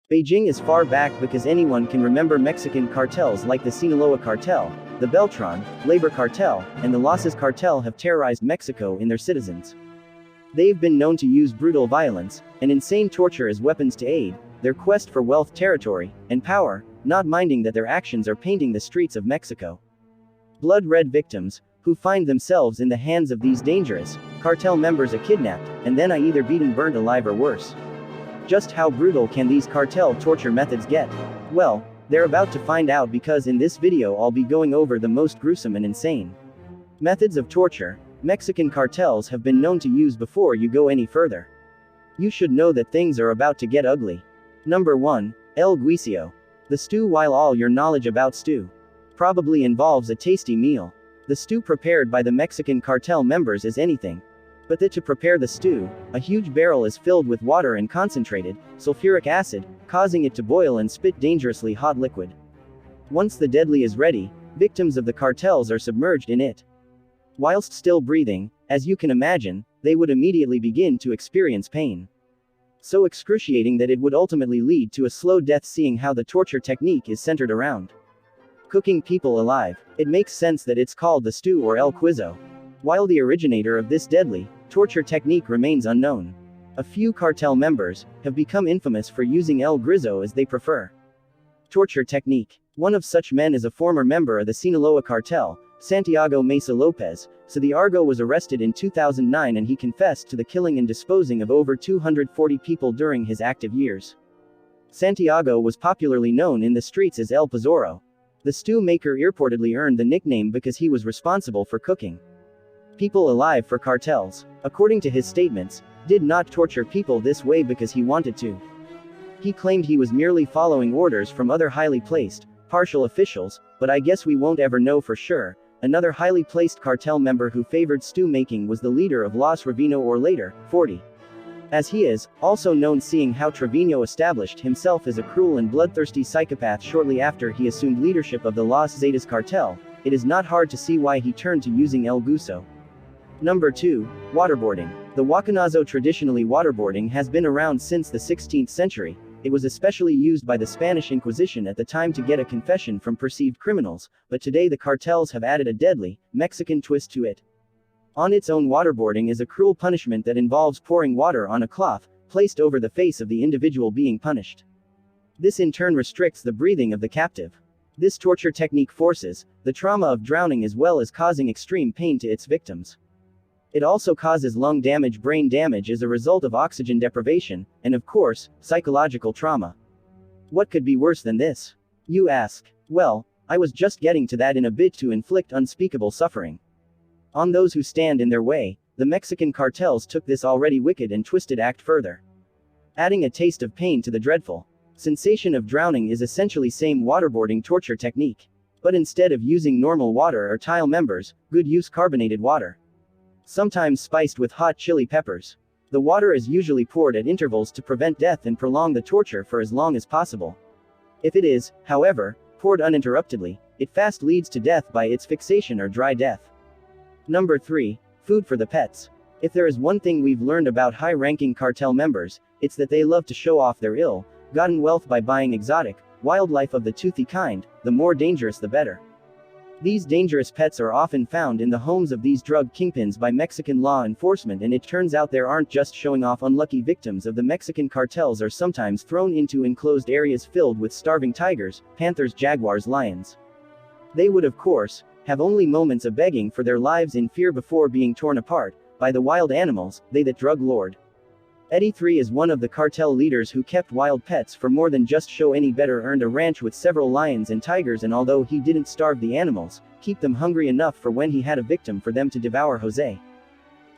Beijing is far back because anyone can remember Mexican cartels like the Sinaloa cartel, the Beltran, Labor cartel, and the Losses cartel have terrorized Mexico and their citizens. They've been known to use brutal violence and insane torture as weapons to aid their quest for wealth, territory, and power, not minding that their actions are painting the streets of Mexico blood-red. Victims who find themselves in the hands of these dangerous cartel members are kidnapped and then either beaten, burnt alive, or worse. Just how brutal can these cartel torture methods get? Well, they're about to find out, because in this video I'll be going over the most gruesome and insane methods of torture Mexican cartels have been known to use. Before you go any further, you should know that things are about to get ugly. Number 1. El Guiso. The stew. While all your knowledge about stew probably involves a tasty meal, the stew prepared by the Mexican cartel members is anything but that. To prepare the stew, a huge barrel is filled with water and concentrated sulfuric acid, causing it to boil and spit dangerously hot liquid. Once the deadly is ready, victims of the cartels are submerged in it. Whilst still breathing, as you can imagine, they would immediately begin to experience pain so excruciating that it would ultimately lead to a slow death. Seeing how the torture technique is centered around cooking people alive, it makes sense that it's called the stew or El Guiso. While the originator of this deadly torture technique remains unknown, a few cartel members have become infamous for using El Guiso as they prefer torture technique. One of such men is a former member of the Sinaloa cartel, Santiago Mesa Lopez. So the Argo was arrested in 2009 and he confessed to the killing and disposing of over 240 people during his active years. Santiago was popularly known in the streets as El Pizarro. The stew maker reportedly earned the nickname because he was responsible for cooking people alive for cartels. According to his statements, did not torture people this way because he wanted to. He claimed he was merely following orders from other highly placed, partial officials, but I guess we won't ever know for sure. Another highly placed cartel member who favored stew making was the leader of Los Ravino, or later, 40. As he is also known, seeing how Trevino established himself as a cruel and bloodthirsty psychopath shortly after he assumed leadership of the Los Zetas cartel, it is not hard to see why he turned to using El Guiso. Number 2. Waterboarding. The Huacanazo. Traditionally, waterboarding has been around since the 16th century. It was especially used by the Spanish Inquisition at the time to get a confession from perceived criminals, but today the cartels have added a deadly, Mexican twist to it. On its own, waterboarding is a cruel punishment that involves pouring water on a cloth, placed over the face of the individual being punished. This in turn restricts the breathing of the captive. This torture technique forces the trauma of drowning as well as causing extreme pain to its victims. It also causes lung damage, brain damage as a result of oxygen deprivation, and of course, psychological trauma. What could be worse than this? You ask. Well, I was just getting to that in a bit. To inflict unspeakable suffering on those who stand in their way, the Mexican cartels took this already wicked and twisted act further, adding a taste of pain to the dreadful sensation of drowning. Is essentially same waterboarding torture technique, but instead of using normal water or tile members, good use carbonated water, sometimes spiced with hot chili peppers. The water is usually poured at intervals to prevent death and prolong the torture for as long as possible. If it is, however, poured uninterruptedly, it fast leads to death by its fixation or dry death. Number 3. Food for the pets. If there is one thing we've learned about high-ranking cartel members, it's that they love to show off their ill-gotten wealth by buying exotic wildlife of the toothy kind. The more dangerous the better. These dangerous pets are often found in the homes of these drug kingpins by Mexican law enforcement, and it turns out they aren't just showing off. Unlucky victims of the Mexican cartels are sometimes thrown into enclosed areas filled with starving tigers, panthers, jaguars, lions. They would of course have only moments of begging for their lives in fear before being torn apart by the wild animals, they that drug lord. Eddie III is one of the cartel leaders who kept wild pets for more than just show. Any better earned a ranch with several lions and tigers, and although he didn't starve the animals, keep them hungry enough for when he had a victim for them to devour. Jose,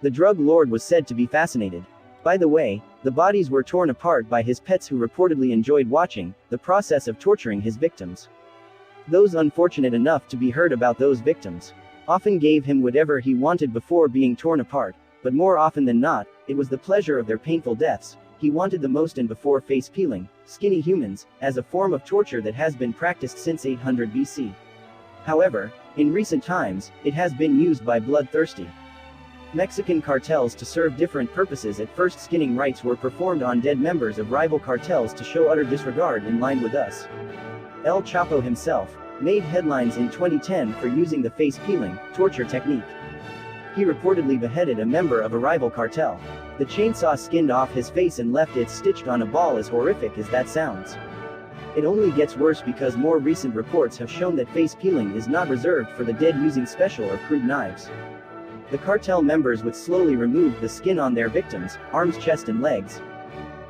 the drug lord, was said to be fascinated by the way the bodies were torn apart by his pets, who reportedly enjoyed watching the process of torturing his victims. Those unfortunate enough to be heard about those victims often gave him whatever he wanted before being torn apart, but more often than not, it was the pleasure of their painful deaths he wanted the most. And before face peeling skinny humans, as a form of torture that has been practiced since 800 BC. However, in recent times, it has been used by bloodthirsty Mexican cartels to serve different purposes. At first, skinning rites were performed on dead members of rival cartels to show utter disregard in line with us. El Chapo himself made headlines in 2010 for using the face peeling torture technique. He reportedly beheaded a member of a rival cartel. The chainsaw skinned off his face and left it stitched on a ball. As horrific as that sounds, it only gets worse because more recent reports have shown that face peeling is not reserved for the dead using special or crude knives. The cartel members would slowly remove the skin on their victims' arms, chest and legs.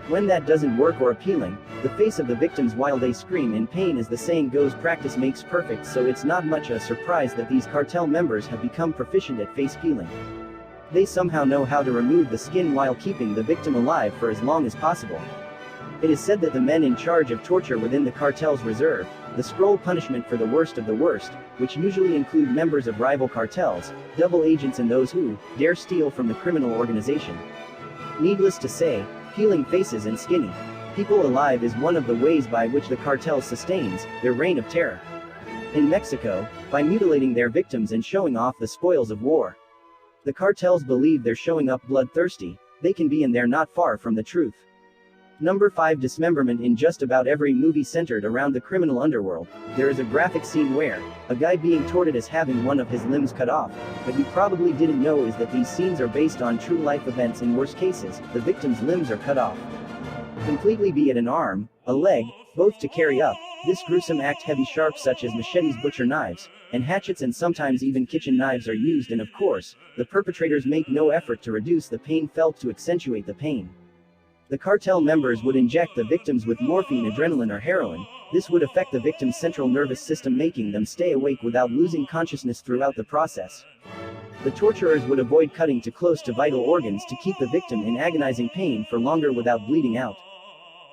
When that doesn't work or peeling the face of the victims while they scream in pain, as the saying goes, practice makes perfect, so it's not much a surprise that these cartel members have become proficient at face peeling. They somehow know how to remove the skin while keeping the victim alive for as long as possible. It is said that the men in charge of torture within the cartels reserve the scroll punishment for the worst of the worst, which usually include members of rival cartels, double agents and those who dare steal from the criminal organization. Needless to say, peeling faces and skinning people alive is one of the ways by which the cartel sustains their reign of terror. In Mexico, by mutilating their victims and showing off the spoils of war. The cartels believe they're showing up bloodthirsty, they can be, and they're not far from the truth. Number 5. Dismemberment. In just about every movie centered around the criminal underworld, there is a graphic scene where a guy being tortured is having one of his limbs cut off. But you probably didn't know is that these scenes are based on true life events. In worst cases, the victim's limbs are cut off completely, be it an arm, a leg, both, to carry up this gruesome act. Heavy sharps such as machetes, butcher knives, and hatchets, and sometimes even kitchen knives are used, and of course, the perpetrators make no effort to reduce the pain felt to accentuate the pain. The cartel members would inject the victims with morphine, adrenaline or heroin. This would affect the victim's central nervous system, making them stay awake without losing consciousness throughout the process. The torturers would avoid cutting too close to vital organs to keep the victim in agonizing pain for longer without bleeding out.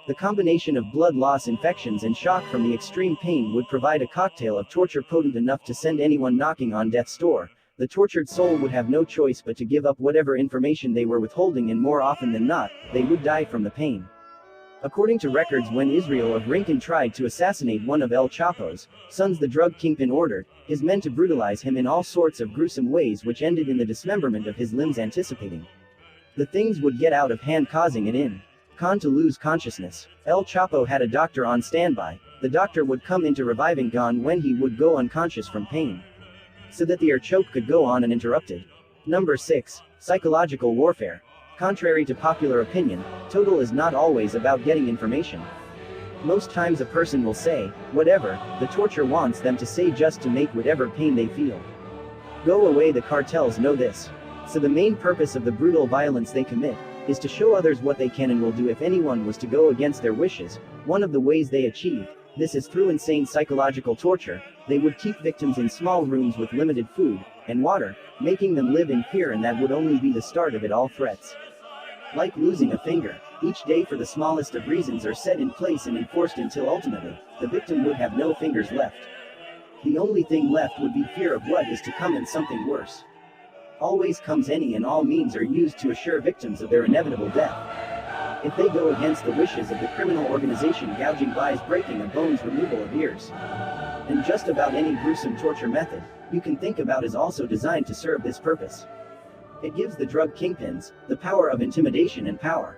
The combination of blood loss, infections and shock from the extreme pain would provide a cocktail of torture potent enough to send anyone knocking on death's door. The tortured soul would have no choice but to give up whatever information they were withholding, and more often than not, they would die from the pain. According to records, when Israel of Rincon tried to assassinate one of El Chapo's sons, the drug kingpin ordered his men to brutalize him in all sorts of gruesome ways, which ended in the dismemberment of his limbs. Anticipating the things would get out of hand, causing it in Con to lose consciousness. El Chapo had a doctor on standby. The doctor would come into reviving Gon when he would go unconscious from pain, so that the air choke could go on uninterrupted. Number 6. Psychological warfare. Contrary to popular opinion, total is not always about getting information. Most times a person will say whatever the torture wants them to say just to make whatever pain they feel go away. The cartels know this. So the main purpose of the brutal violence they commit is to show others what they can and will do if anyone was to go against their wishes. One of the ways they achieved this is through insane psychological torture. They would keep victims in small rooms with limited food and water, making them live in fear, and that would only be the start of it. All threats, like losing a finger each day for the smallest of reasons, are set in place and enforced until ultimately, the victim would have no fingers left. The only thing left would be fear of what is to come, and something worse always comes. Any and all means are used to assure victims of their inevitable death. If they go against the wishes of the criminal organization, gouging of eyes, breaking of bones, removal of ears, and just about any gruesome torture method you can think about is also designed to serve this purpose. It gives the drug kingpins the power of intimidation and power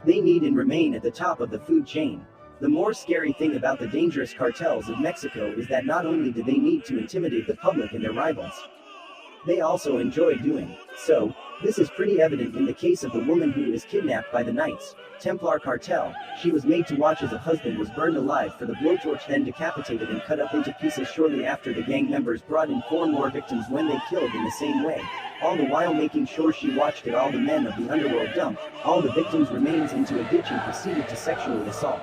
they need and remain at the top of the food chain. The more scary thing about the dangerous cartels of Mexico is that not only do they need to intimidate the public and their rivals, they also enjoy doing so. This is pretty evident in the case of the woman who is kidnapped by the Knights Templar cartel. She was made to watch as a husband was burned alive for the blowtorch, then decapitated and cut up into pieces. Shortly after, the gang members brought in 4 more victims when they killed in the same way, all the while making sure she watched it all the men of the underworld dump all the victims' remains into a ditch and proceeded to sexually assault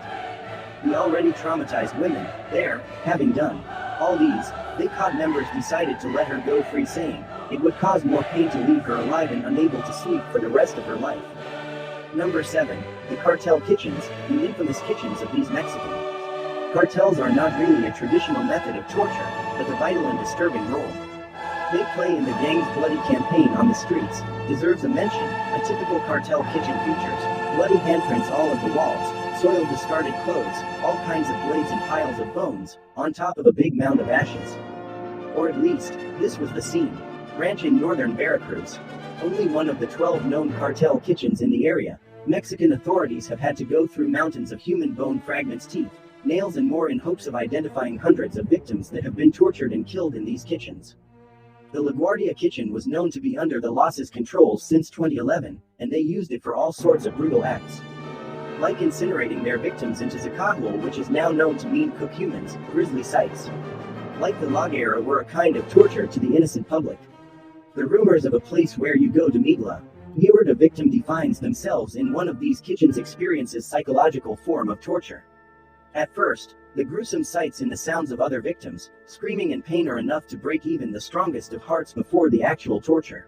the already traumatized women. There, having done all these, the caught members decided to let her go free, saying it would cause more pain to leave her alive and unable to sleep for the rest of her life. Number 7. The cartel kitchens. The infamous kitchens of these Mexican cartels are not really a traditional method of torture, but the vital and disturbing role they play in the gang's bloody campaign on the streets deserves a mention. A typical cartel kitchen features bloody handprints all over the walls, soiled discarded clothes, all kinds of blades and piles of bones, on top of a big mound of ashes. Or at least, this was the scene. Ranch in northern Veracruz. only one of the 12 known cartel kitchens in the area. Mexican authorities have had to go through mountains of human bone fragments, teeth, nails and more in hopes of identifying hundreds of victims that have been tortured and killed in these kitchens. The LaGuardia kitchen was known to be under the Los's control since 2011, and they used it for all sorts of brutal acts, like incinerating their victims into Zacatl, which is now known to mean cook humans, grisly sights. Like the Log era were a kind of torture to the innocent public. The rumors of a place where you go to meetla, where the victim defines themselves in one of these kitchens experiences psychological form of torture. At first, the gruesome sights and the sounds of other victims, screaming in pain are enough to break even the strongest of hearts before the actual torture.